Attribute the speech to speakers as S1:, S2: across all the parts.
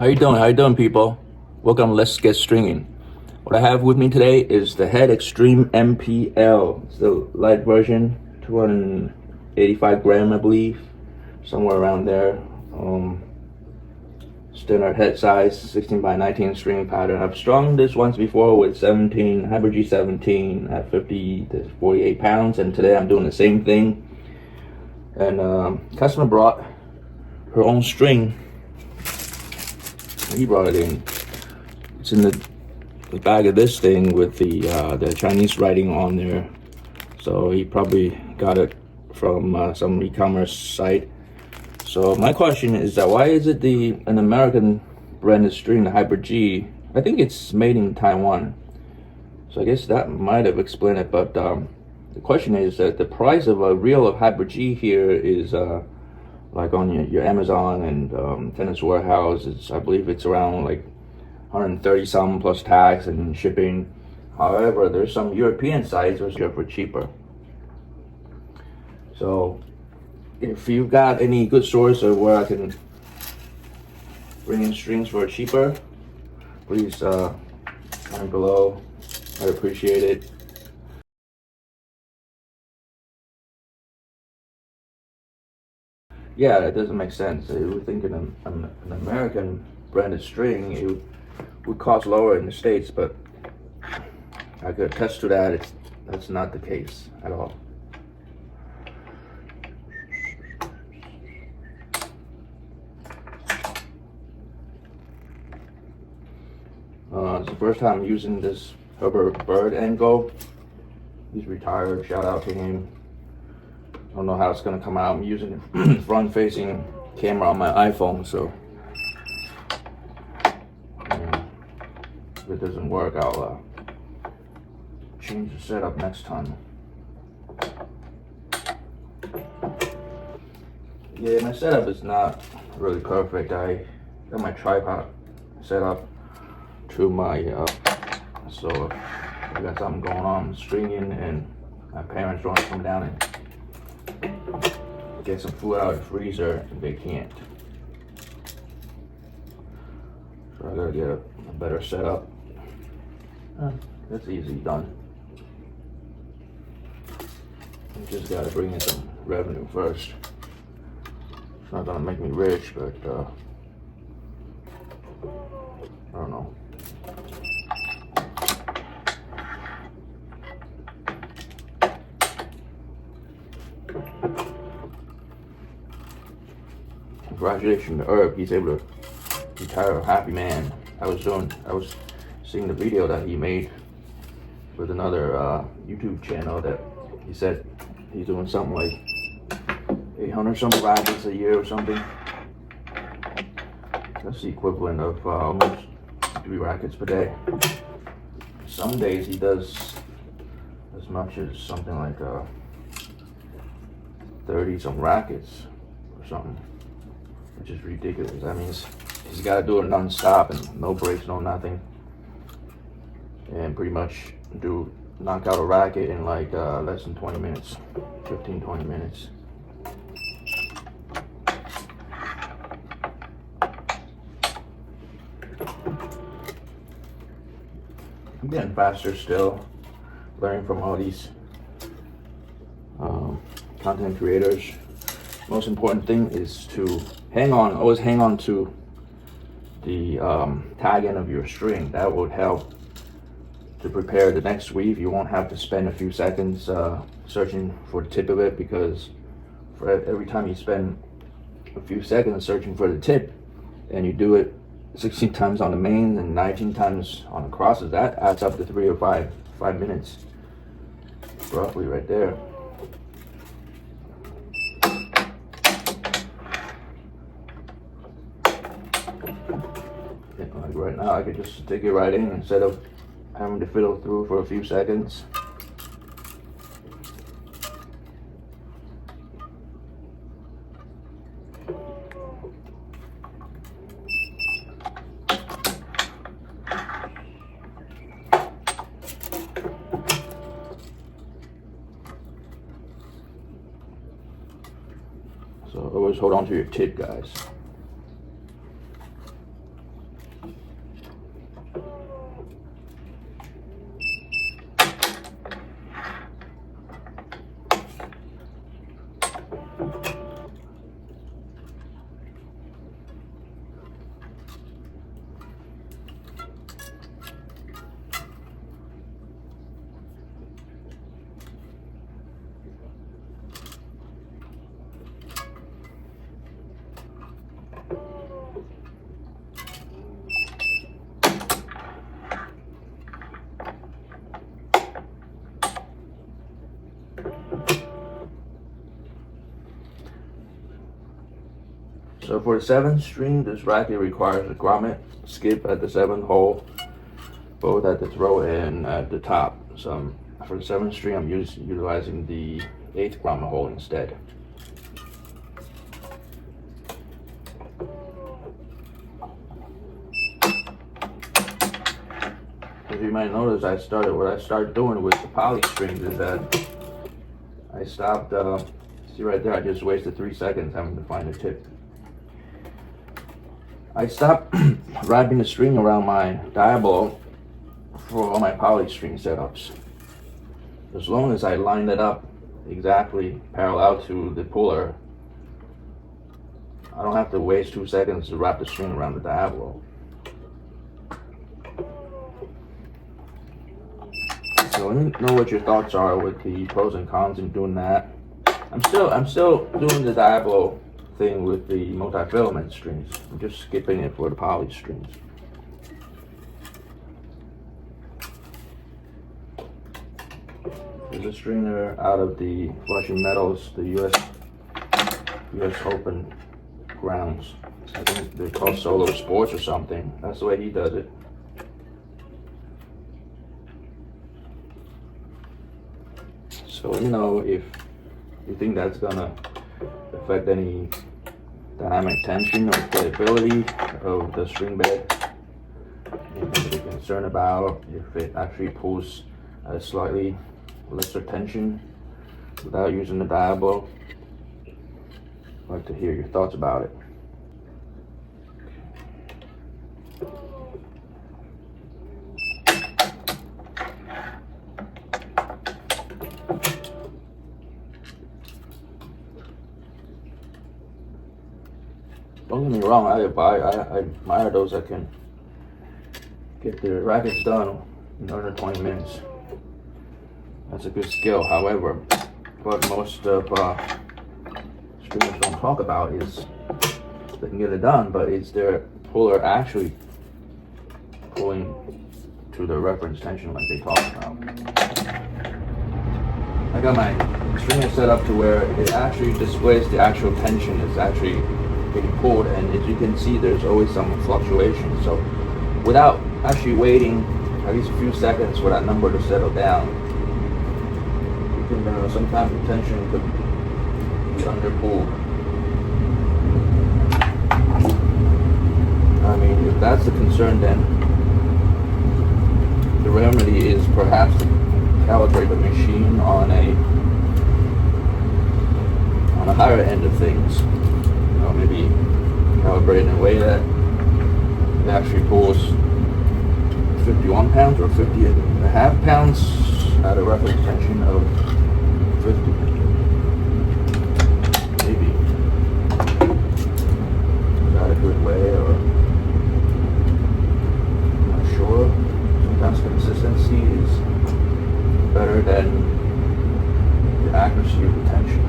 S1: How you doing? How you doing, people? Welcome to Let's Get Stringing. What I have with me today is the Head Extreme MPL. It's the light version, 285 gram, I believe, somewhere around there. Standard head size, 16 by 19 string pattern. I've strung this once before with 17 Hybrid G17 at 50 to 48 pounds, and today I'm doing the same thing. And customer brought her own string. He brought it in. It's in the bag of this thing with the Chinese writing on there. So he probably got it from some e-commerce site. So my question is that why is it an American branded string, the Hybrid G? I think it's made in Taiwan. So I guess that might have explained it. But the question is that the price of a reel of Hybrid G here is like on your Amazon and Tennis Warehouse. I believe it's around like 130 some plus tax and shipping. However, there's some European sites which are for cheaper. So if you've got any good source of where I can bring in strings for cheaper, please comment below. I'd appreciate it. Yeah, it doesn't make sense. You would think an American branded string, it would cost lower in the States, but I could attest to that. That's not the case at all. It's the first time I'm using this Herbert Bird angle. He's retired, shout out to him. I don't know how it's gonna come out. I'm using a front-facing camera on my iPhone, so if it doesn't work, I'll change the setup next time. Yeah, my setup is not really perfect. I got my tripod set up to my so I got something going on, stringing, and my parents want to come down and get some food out of the freezer, and they can't. So I gotta get a better setup. That's easy done. I just gotta bring in some revenue first. It's not gonna make me rich, but I don't know. Congratulations to Herb, he's able to retire a happy man. I was seeing the video that he made with another YouTube channel that he said he's doing something like 800 some rackets a year or something. That's the equivalent of almost 3 rackets per day. Some days he does as much as something like 30 some rackets or something, which is ridiculous. That means he's got to do it non-stop and no breaks, no nothing, and pretty much knock out a racket in like less than 20 minutes, 15-20 minutes. I'm getting faster still, learning from all these content creators. Most important thing is to always hang on to the tag end of your string. That would help to prepare the next weave. You won't have to spend a few seconds searching for the tip of it, because for every time you spend a few seconds searching for the tip and you do it 16 times on the main and 19 times on the crosses, that adds up to 3 or 5 minutes roughly right there. Like right now I could just stick it right in instead of having to fiddle through for a few seconds. So always hold on to your tip, guys. So for the 7th string, this racket requires a grommet skip at the 7th hole, both at the throat and at the top. So for the 7th string, I'm utilizing the 8th grommet hole instead. As you might notice, what I started doing with the poly strings is that I stopped, see right there, I just wasted 3 seconds having to find a tip. I stopped wrapping the string around my diabolo for all my poly string setups. As long as I line it up exactly parallel to the puller, I don't have to waste 2 seconds to wrap the string around the diabolo. So let me know what your thoughts are with the pros and cons in doing that. I'm still doing the diabolo thing with the multi-filament strings. I'm just skipping it for the poly strings. There's a stringer out of the Flushing Metals, the US Open grounds. I think they're called Solo Sports or something. That's the way he does it. So let me know if you think that's gonna affect any dynamic tension or playability of the string bed. Anything you're concerned about, if it actually pulls at a slightly lesser tension without using the diabolo. I'd like to hear your thoughts about it. Don't get me wrong, I admire those that can get their rackets done in under 20 minutes. That's a good skill. However, what most of streamers don't talk about is they can get it done, but is their puller actually pulling to the reference tension like they talk about? I got my stringer set up to where it actually displays the actual tension is actually getting pulled, and as you can see, there's always some fluctuation. So without actually waiting at least a few seconds for that number to settle down, you can sometimes the tension could be under pulled. I mean, if that's the concern, then the remedy is perhaps to calibrate the machine on a higher end of things. Maybe calibrate in a way that it actually pulls 51 pounds or 50.5 pounds at a reference tension of 50. Maybe. Is that a good way, or I'm not sure. Sometimes consistency is better than the accuracy of the tension.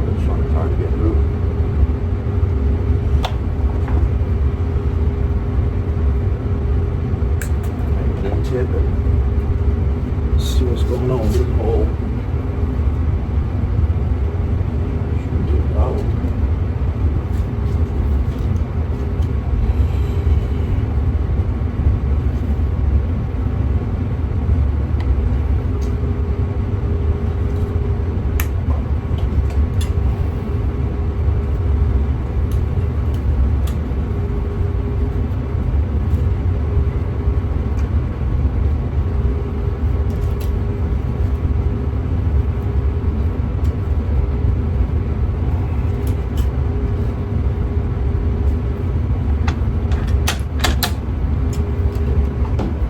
S1: This one is hard to get through. Make a tip and see what's going on with this hole. Shouldn't be a problem.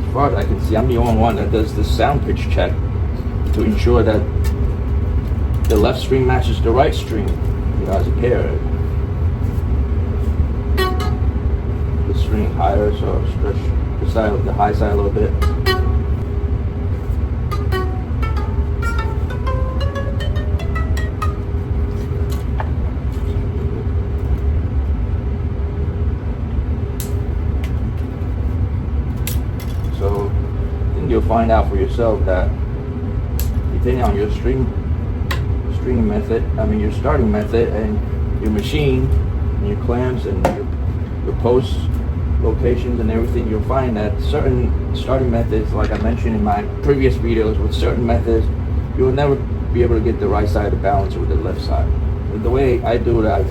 S1: As far as I can see, I'm the only one that does this sound pitch check to ensure that the left string matches the right string, as a pair. The string higher, so stretch the high side a little bit. You'll find out for yourself that depending on your string method, your starting method, and your machine and your clamps and your post locations and everything, you'll find that certain starting methods, like I mentioned in my previous videos, with certain methods, you'll never be able to get the right side of the balance with the left side. The way I do it,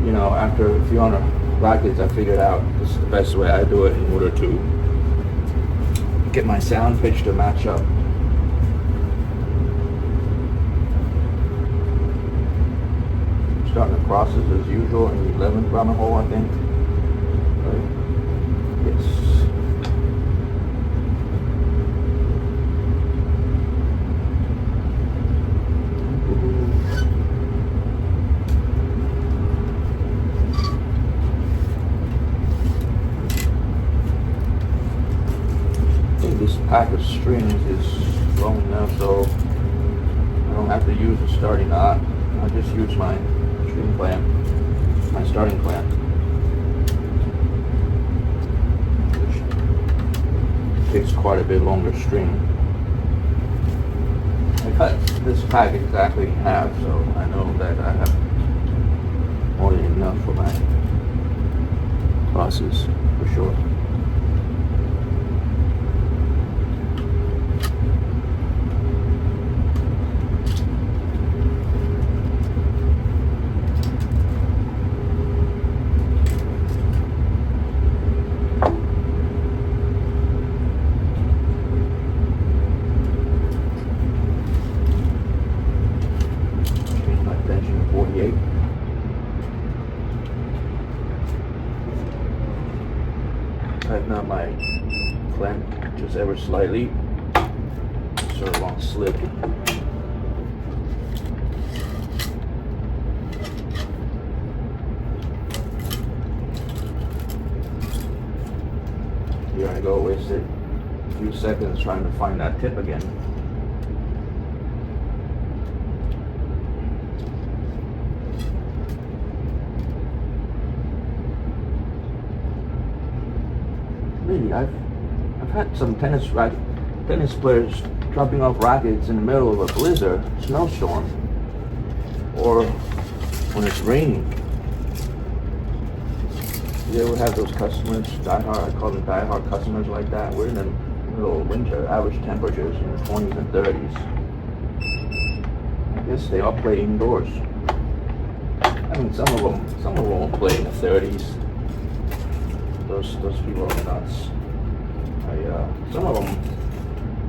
S1: you know, after a few hundred rackets, I figured out this is the best way I do it in order to get my sound pitch to match up. Starting the crosses as usual in the 11th round hole, I think. Right. Yes. I think this pack of strings is long enough, so I don't have to use a starting knot. I just use my string clamp, my starting clamp, which takes quite a bit longer string. I cut this pack exactly in half, so I know that I have more than enough for my crosses, for sure. Tighten up my clamp just ever slightly, sort of long slip. Here I go, wasted a few seconds trying to find that tip again. I've had some tennis players dropping off rackets in the middle of a blizzard, snowstorm, or when it's raining. You ever have those customers, diehard, I call them diehard customers like that? We're in the middle of winter, average temperatures in the 20s and 30s. I guess they all play indoors. I mean, some of them won't play in the 30s. Those people are nuts. Some of them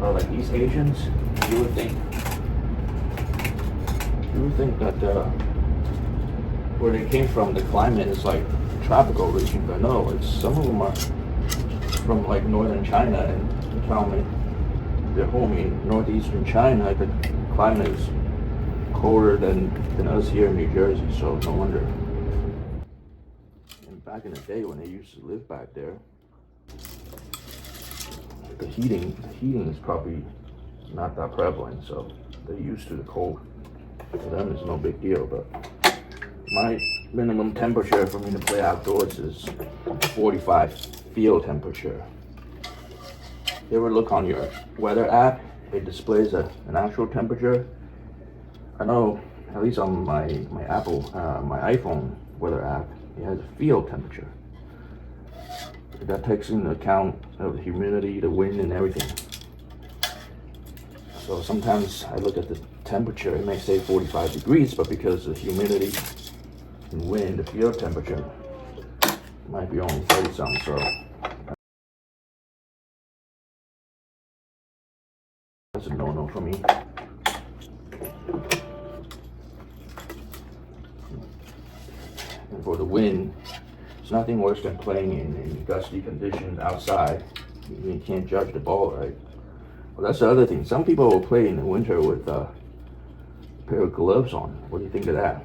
S1: are like East Asians. You would think that where they came from, the climate is like tropical region, but no, it's some of them are from like northern China, and they tell me they're home in northeastern China. The climate is colder than us here in New Jersey, so no wonder. And back in the day when they used to live back there, the heating is probably not that prevalent, so they're used to the cold. For them, it's no big deal. But my minimum temperature for me to play outdoors is 45 field temperature. You ever look on your weather app? It displays an actual temperature. I know, at least on my iPhone weather app, it has a field temperature. That takes into account of the humidity, the wind, and everything. So sometimes I look at the temperature, it may say 45 degrees, but because of the humidity and wind, the field temperature might be only 30 something. So that's a no-no for me. And for the wind, it's nothing worse than playing in gusty conditions outside. You can't judge the ball, right? Well, that's the other thing. Some people will play in the winter with a pair of gloves on. What do you think of that?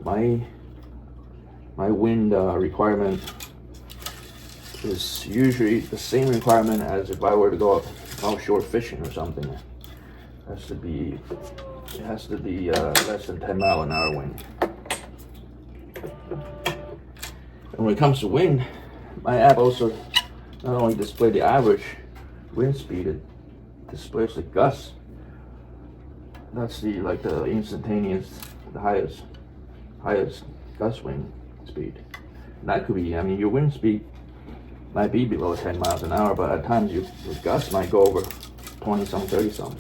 S1: Yeah, my wind requirement is usually the same requirement as if I were to go offshore fishing or something. It has to be less than 10 mile an hour wind. And when it comes to wind, my app also not only displays the average wind speed, it displays the gusts that's the like the instantaneous, the highest gust wind speed. And that could be, I mean, your wind speed might be below 10 miles an hour, but at times your gusts might go over 20 some, 30 some.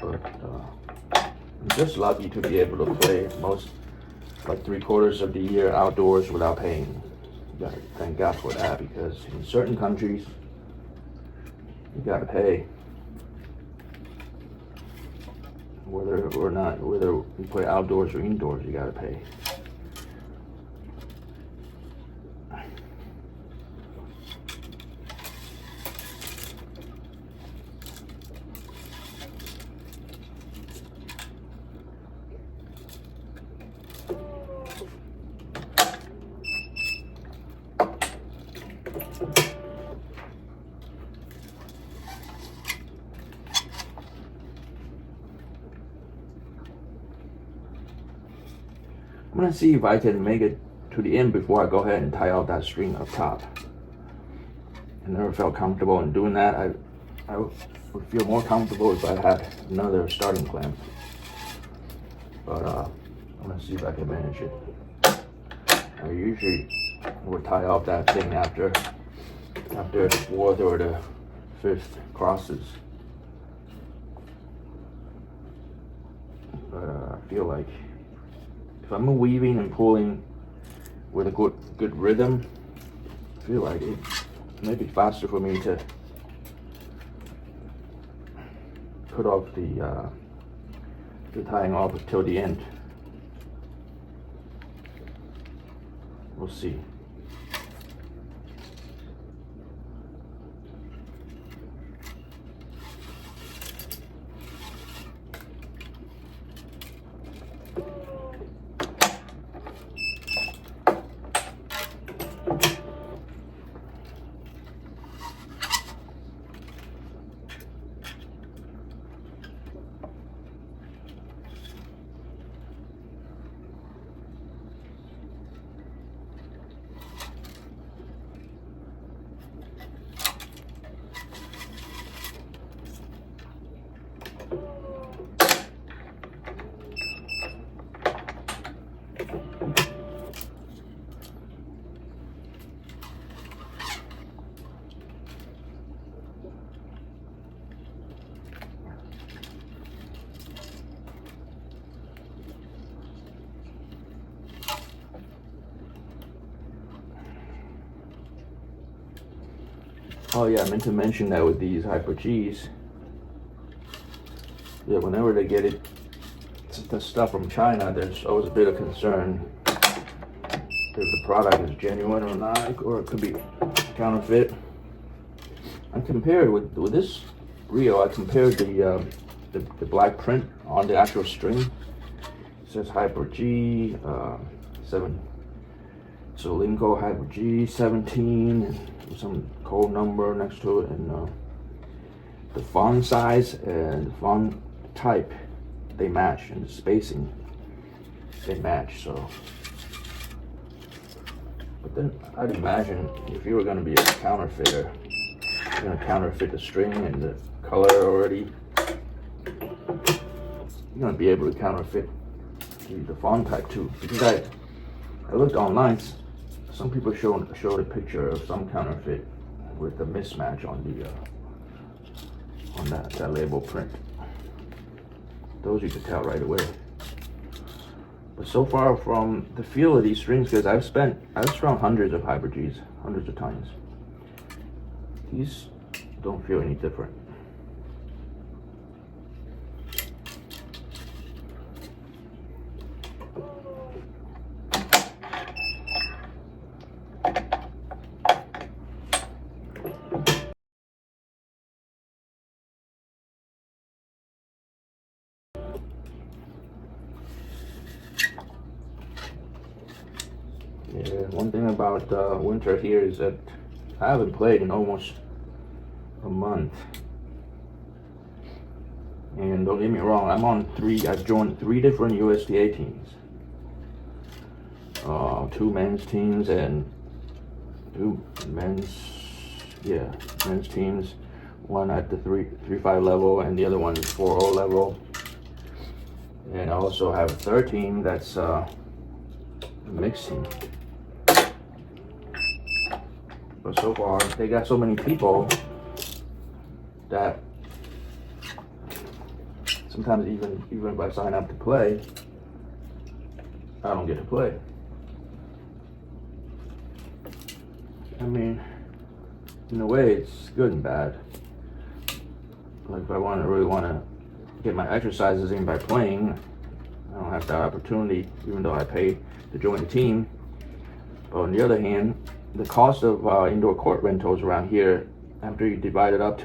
S1: But I'm just lucky to be able to play most, like 3/4 of the year outdoors without paying. You gotta thank God for that, because in certain countries you gotta pay. Whether you play outdoors or indoors, you gotta pay. I'm gonna see if I can make it to the end before I go ahead and tie out that string up top. I never felt comfortable in doing that. I would feel more comfortable if I had another starting clamp. But I'm gonna see if I can manage it. I usually would tie off that thing after the 4th or the 5th crosses. But I feel like if I'm weaving and pulling with a good rhythm, I feel like it may be faster for me to put off the tying off until the end. We'll see. Oh yeah, I meant to mention that with these Hyper Gs, yeah, whenever they get the stuff from China, there's always a bit of concern if the product is genuine or not, or it could be counterfeit. I compared with this reel. I compared the black print on the actual string. It says Hyper G 7. So Linko Hyper G 17, and some code number next to it, and the font size and the font type, they match, and the spacing, they match. So, but then I'd imagine if you were going to be a counterfeiter, you're going to counterfeit the string and the color already, you're going to be able to counterfeit the font type too. Because I looked online. Some people showed a picture of some counterfeit with the mismatch on that label print. Those you could tell right away. But so far from the feel of these strings, because I've strung hundreds of Hyper Gs, hundreds of times, these don't feel any different. Yeah, one thing about winter here is that I haven't played in almost a month. And don't get me wrong, I've joined 3 different USTA teams. 2 men's teams and two men's teams. One at the 3-5 level, and the other one is 4-0 level. And I also have a third team that's a mixed team. But so far, they got so many people that sometimes even if I sign up to play, I don't get to play. I mean, in a way, it's good and bad. Like if I really want to get my exercises in by playing, I don't have that opportunity, even though I pay to join the team. But on the other hand, the cost of indoor court rentals around here, after you divide it up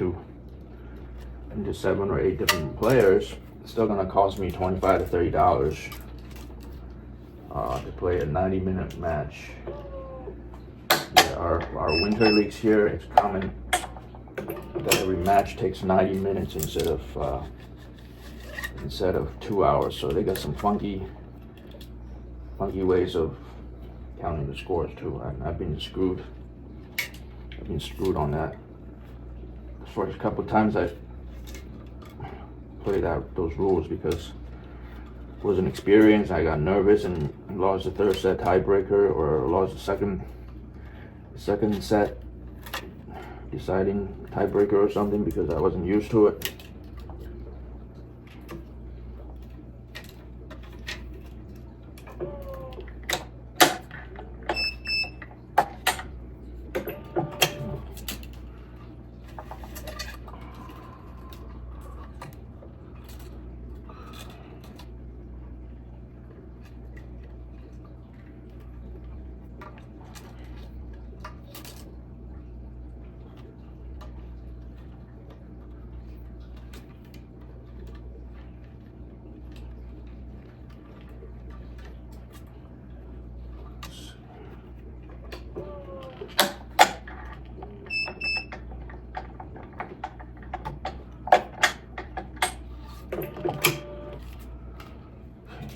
S1: into 7 or 8 different players, it's still going to cost me $25 to $30 to play a 90-minute match. Yeah, our winter leagues here, it's common that every match takes 90 minutes instead of 2 hours. So they got some funky ways of counting the scores too. I've been screwed on that. The first couple of times I played out those rules because it was an experience. I got nervous and lost the third set tiebreaker, or lost the second set deciding tiebreaker or something because I wasn't used to it.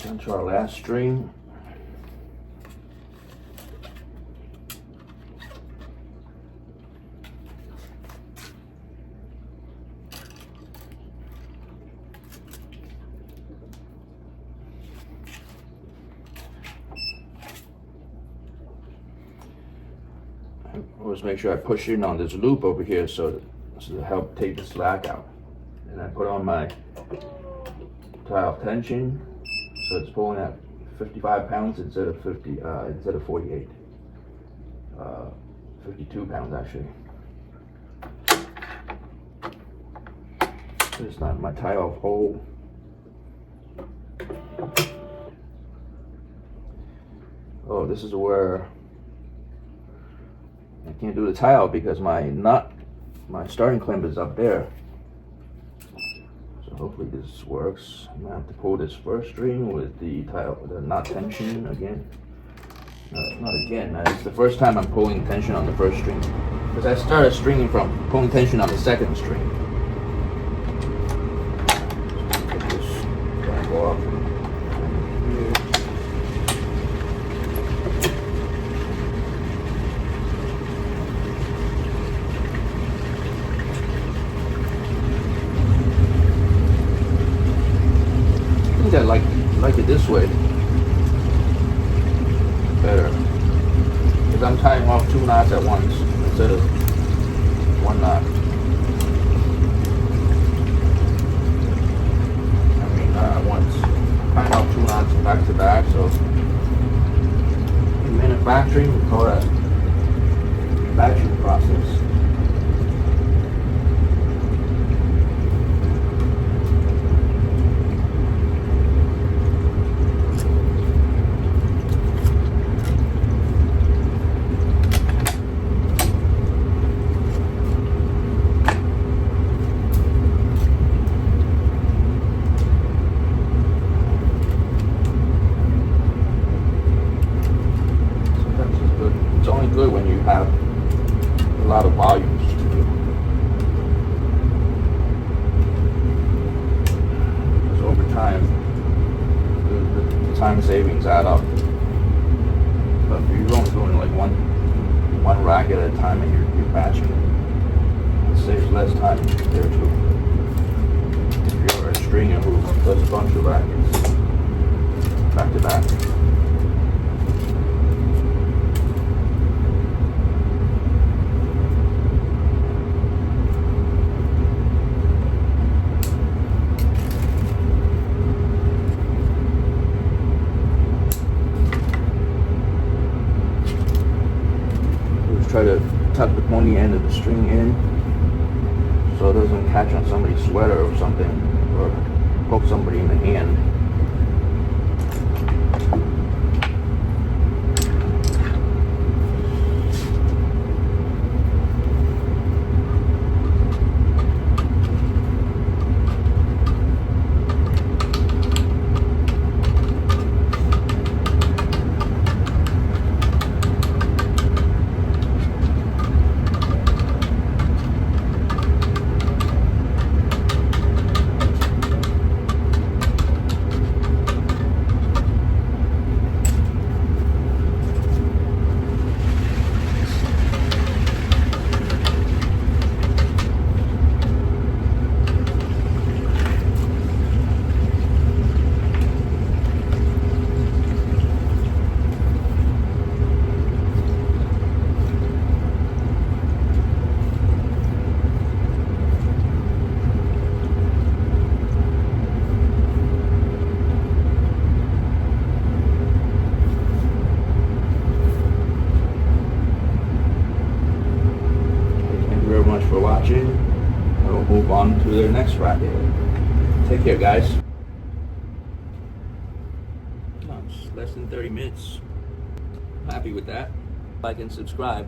S1: Down to our last string. Always make sure I push in on this loop over here so to help take the slack out. And I put on my tile tension, so it's pulling at 55 pounds instead of 48. 52 pounds actually. It's not my tile hole. Oh, this is where I can't do the tile because my starting clamp is up there. So hopefully this works. I'm gonna have to pull this first string with the knot tension again. Not again. It's the first time I'm pulling tension on the first string, because I started stringing from pulling tension on the second string. Get this clamp off. I like it this way better, because I'm tying off 2 knots at once instead of 1 knot. I mean, not at once. Tying off 2 knots back to back. So in manufacturing, we call that batching process. Good when you have a lot of volumes to do. Because over time, the time savings add up. But if you're only doing like one racket at a time and you're batching. It saves less time there too. If you're a stringer who does a bunch of rackets back to back. Try to tuck the pointy end of the string in so it doesn't catch on somebody's sweater or something, or poke somebody in the hand. For watching. We'll move on to the next racket. Take care, guys. Oh, it's less than 30 minutes. Happy with that. Like and subscribe.